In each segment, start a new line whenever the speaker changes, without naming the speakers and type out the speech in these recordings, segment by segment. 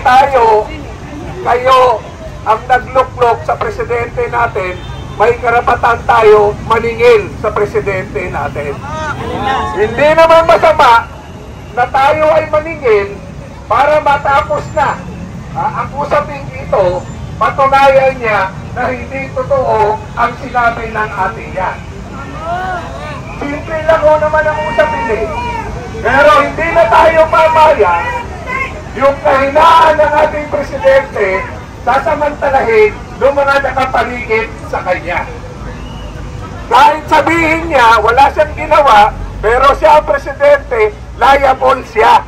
tayo, kayo ang nagluklok sa presidente natin, may karapatan tayo maningil sa presidente natin. Hindi naman masama na tayo ay maningil para matapos na ang usaping ito, patunayan niya na hindi totoo ang sinabi ng ating yan. Simple lang ho naman ang usapin eh. Pero hindi na tayo pamayag yung kahinaan ng ating presidente sasamantalahin ng mga nakapaligid sa kanya. Kahit sabihin niya wala siyang ginawa, pero siya ang presidente, liable siya.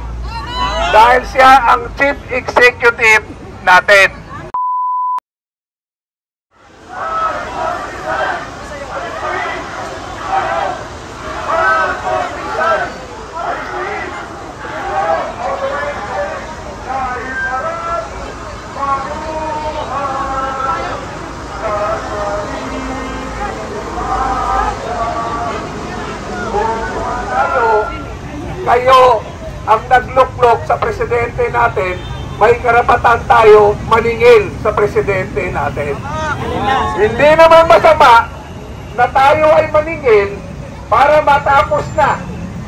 Dahil siya ang chief executive natin. Kayo ang nagluklok sa presidente natin, may karapatan tayo maningil sa presidente natin. Hindi naman masama na tayo ay maningil para matapos na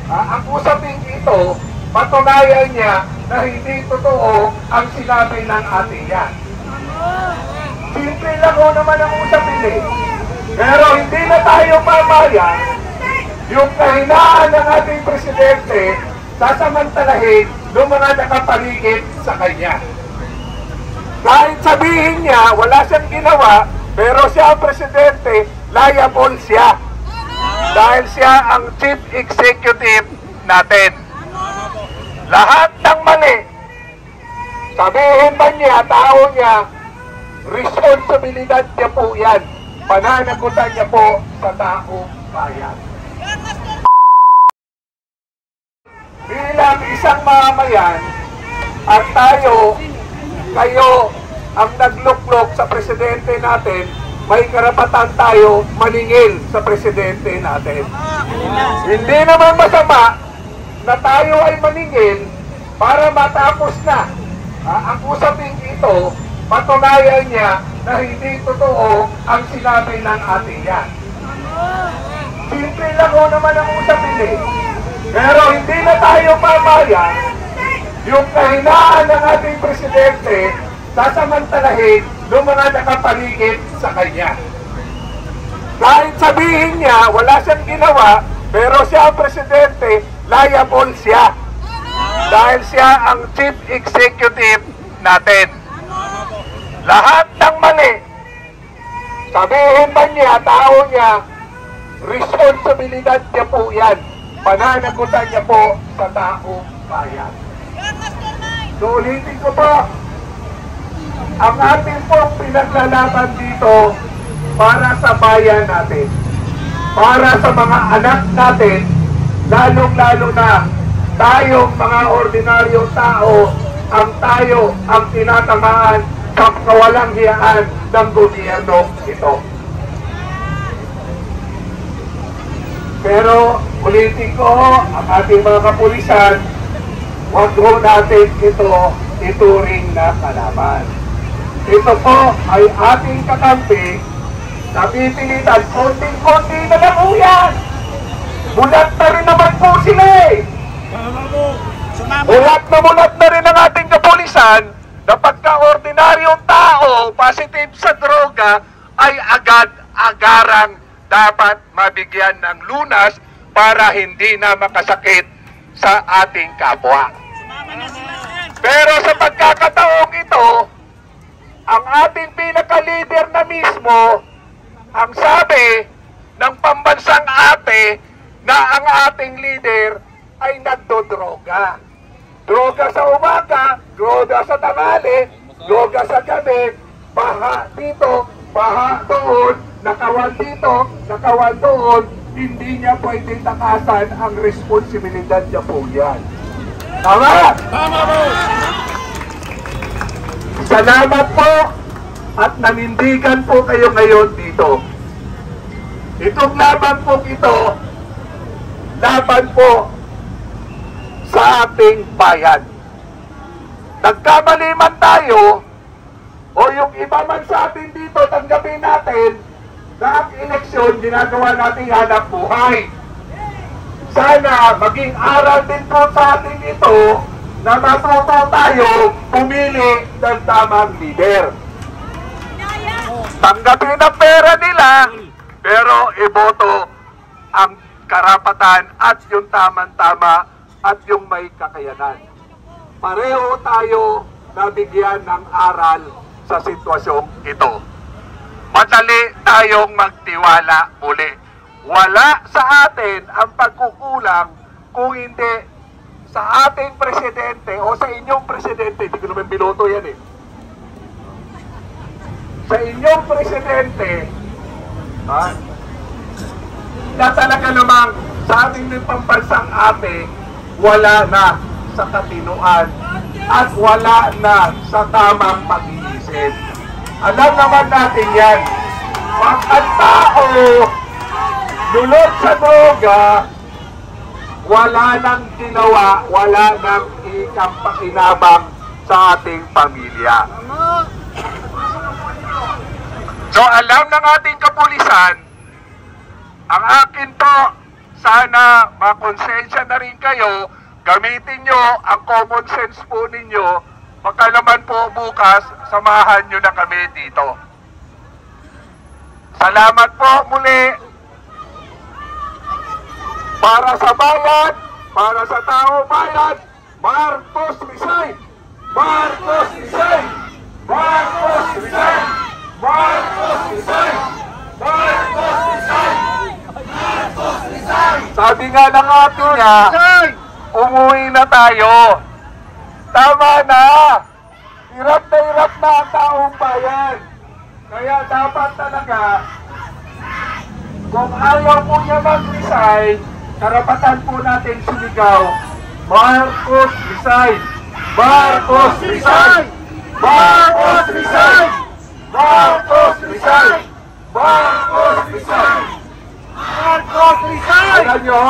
ang usaping ito, patunayan niya na hindi totoo ang sinabi ng ating yan. Simple lang ho naman ang usapin eh. Pero hindi na tayo pamayag yung kahinaan ng ating presidente sasamantalahin ng mga nakapaligid sa kanya. Kahit sabihin niya wala siyang ginawa, pero siya ang presidente, liable siya. Dahil siya ang chief executive natin. Lahat ng mali, sabihin man niya, tao niya, responsibilidad niya po yan. Pananagutan niya po sa taong bayan. Bilang isang mamamayan at tayo, kayo ang nagluklok sa presidente natin, may karapatan tayo maningil sa presidente natin. Hindi naman masama na tayo ay maningil para matapos na ang usaping ito, patunayan niya na hindi totoo ang sinabi ng ating yan. Simple lang ho naman ang usapin eh. Pero hindi na tayo pamayag yung kahinaan ng ating presidente sasamantalahin ng mga nakapaligid sa kanya. Kahit sabihin niya wala siyang ginawa, pero siya ang presidente, liable siya. Dahil siya ang chief executive natin. Lahat ng mali, sabihin man niya, tao niya, responsibilidad niya po yan. Pananagutan niya po sa taong bayan. So ulitin ko po, ang ating pong pinaglalaban dito para sa bayan natin, para sa mga anak natin, lalong-lalo na tayong mga ordinaryong tao, tayo ang tinatamaan sa kawalang hiyaan ng gobyerno ito. Pero ulitin ko, ang ating mga kapulisan, huwag ho natin ito ituring na kalaban. Ito po ay ating kakampi na pipilitan, konting-konti na lang ho yan. Mulat na rin naman po sila eh. Mulat na rin ang ating kapulisan na pagka-ordinaryong tao positive sa droga ay agad-agarang dapat mabigyan ng lunas para hindi na makasakit sa ating kapwa. Pero sa pagkakataong ito, ang ating pinaka-leader na mismo, ang sabi ng pambansang ate na ang ating leader ay nagdodroga. Droga sa umaga, droga sa tanghali, droga sa gabi, baha dito, baha doon, nakawal dito, nakawal doon, hindi niya pwedeng takasan ang responsibilidad niya po yan. Tama? Tama po! Salamat po at nanindigan po kayo ngayon dito. Itong laban po ito, laban po sa ating bayan. nagkamali man tayo, o yung iba man sa atin dito, tanggapin natin na ang eleksyon, ginagawa natin hanap buhay. Sana maging aral din po sa atin ito na matuto tayo pumili ng tamang leader. Tanggapin ang pera nila, pero iboto ang karapatan at yung tamang-tama at yung may kakayanan. Pareho tayo nabigyan ng aral sa sitwasyong ito. Madali tayong magtiwala uli. Wala sa atin ang pagkukulang kung hindi sa ating presidente o sa inyong presidente. Hindi ko naman biloto yan eh. Sa inyong presidente, na talaga namang sa ating pambansang ate, wala na sa katinuan at wala na sa tamang pag-iisip. Alam naman natin yan. Pag ang tao lulot sa droga, wala nang ginawa, wala nang ikampakinabang sa ating pamilya. So alam ng ating kapulisan, ang akin po, sana makonsensya na rin kayo, gamitin nyo ang common sense po ninyo, baka naman po bukas, samahan nyo na kami dito. Salamat po muli. Para sa bayan, para sa tao bayan, Marcos resign! Marcos resign! Marcos resign! Marcos resign! Marcos resign! Marcos resign! Sabi nga ng ating niya, umuwi na tayo. Tama na! Hirap na ang taong bayan. Kaya dapat talaga, kung ayaw po niya mag-resign, karapatan po natin sumigaw, Marcos resign! Marcos resign! Marcos resign! Marcos resign! Marcos resign! Marcos resign! Alam nyo,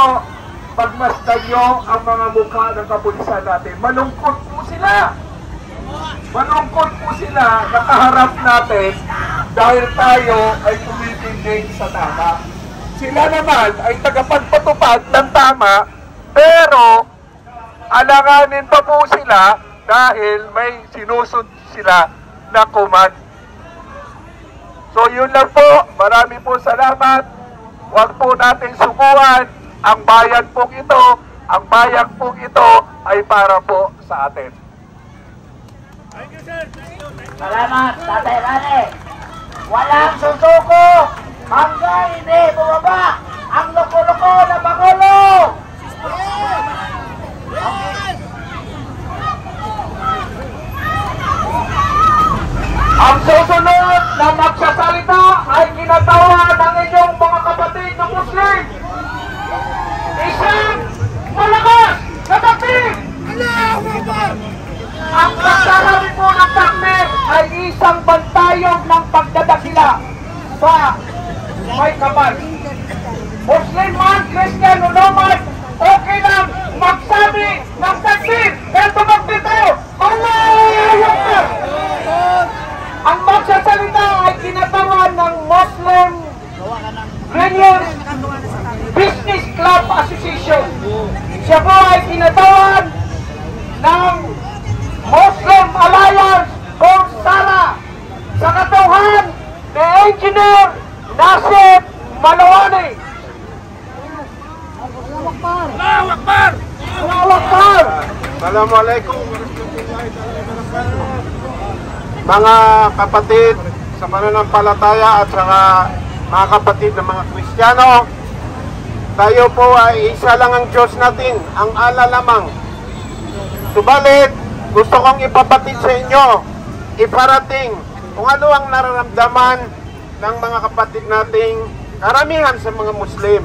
pagmasdan nyo ang mga mukha ng kapulisan natin, malungkot po sila. Malungkot po sila, nakaharap natin dahil tayo ay tumitindig sa tama. Sila naman ay tagapagpatupad ng tama, pero alanganin pa po sila dahil may sinusod sila na command. So yun lang po, marami po salamat. Huwag po nating subuan ang bayan pong ito. Ang bayan pong ito ay para po sa atin.
Salamat, Tatay Rane. Walang susuko hanggang hindi bumaba ang loko-loko na Pangulo.
Ang susunod na magsasalita ay kinatawa ng inyong mga kapatid na Muslim. Isang malakas na takbir! Ang pagdarabi po ng takbir ay isang bantayog ng pagdadakila sa may kapal. Muslim man, Christian o nomad, okay lang magsabi ng takbir. Kaya tumagbir tayo. Allahu Akbar! Ang magsasalita ay kinatawan ng Muslim Union Business Club Association. Siya po ay kinatawan ng Muslim Alliance for Sara sa katauhan ni Engineer Nasib Malawani. Allahu Akbar! Allahu Akbar!
Assalamualaikum mga kapatid sa pananampalataya at saka mga kapatid ng mga Kristiyano. Tayo po ay isa lang ang Diyos natin, ang Allah lamang. Subalit, gusto kong ipabatid sa inyo, iparating kung ano ang nararamdaman ng mga kapatid nating karamihan sa mga Muslim.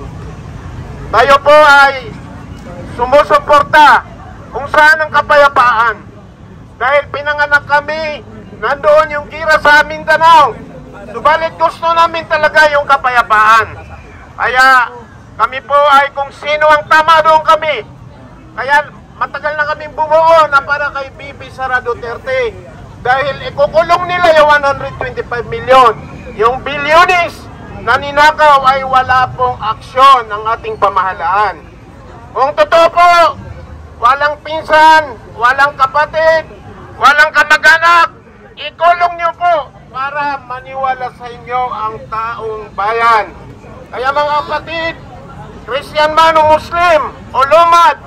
Tayo po ay sumusuporta kung saan ang kapayapaan. Dahil pinanganak kami, nandoon yung gira sa Mindanao. Subalit gusto namin talaga yung kapayapaan. Kaya kami po ay kung sino ang tama doon kami. Kaya matagal na kaming bumuo na para kay Bibi Sara Duterte. Dahil ikukulong nila yung 125 milyon. Yung bilyonis na ninakaw ay wala pong aksyon ng ating pamahalaan. Kung totoo po, walang pinsan, walang kapatid, walang kamag-anak, ikulong nyo po para maniwala sa inyo ang taong bayan. Kaya mga kapatid, Christian man o Muslim o lumad,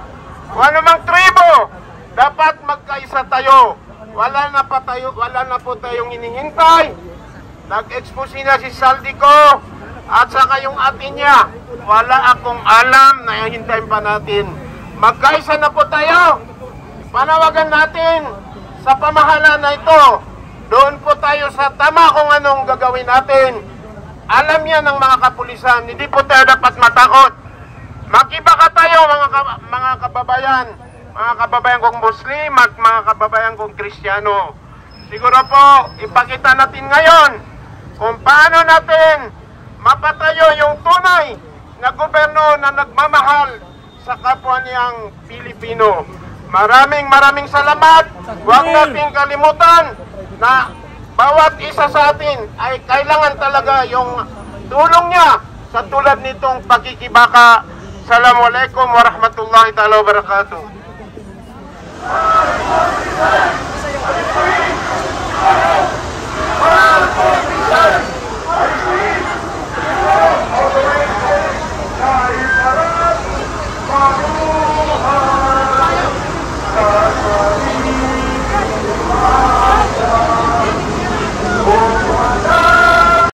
o anumang tribo, dapat magkaisa tayo. Wala na po tayong inihintay. Nag-expose na si Saldico at saka yung atin niya. Wala akong alam na hintayin pa natin. Magkaisa na po tayo. Panawagan natin sa pamahalaan na ito. Doon po tayo sa tama kung anong gagawin natin. Alam yan ng mga kapulisan. Hindi po tayo dapat matakot. Mag-iba tayo mga kababayan. Mga kababayan kong Muslim at mga kababayan kong Kristiyano. Siguro po, ipakita natin ngayon kung paano natin mapatayo yung tunay na gobyerno na nagmamahal sa kapwa niyang Pilipino. Maraming salamat. Huwag nating kalimutan na bawat isa sa atin ay kailangan talaga yung tulong niya sa tulad nitong pagkikibaka. Assalamualaikum warahmatullahi ta'ala wabarakatuh.
Wow!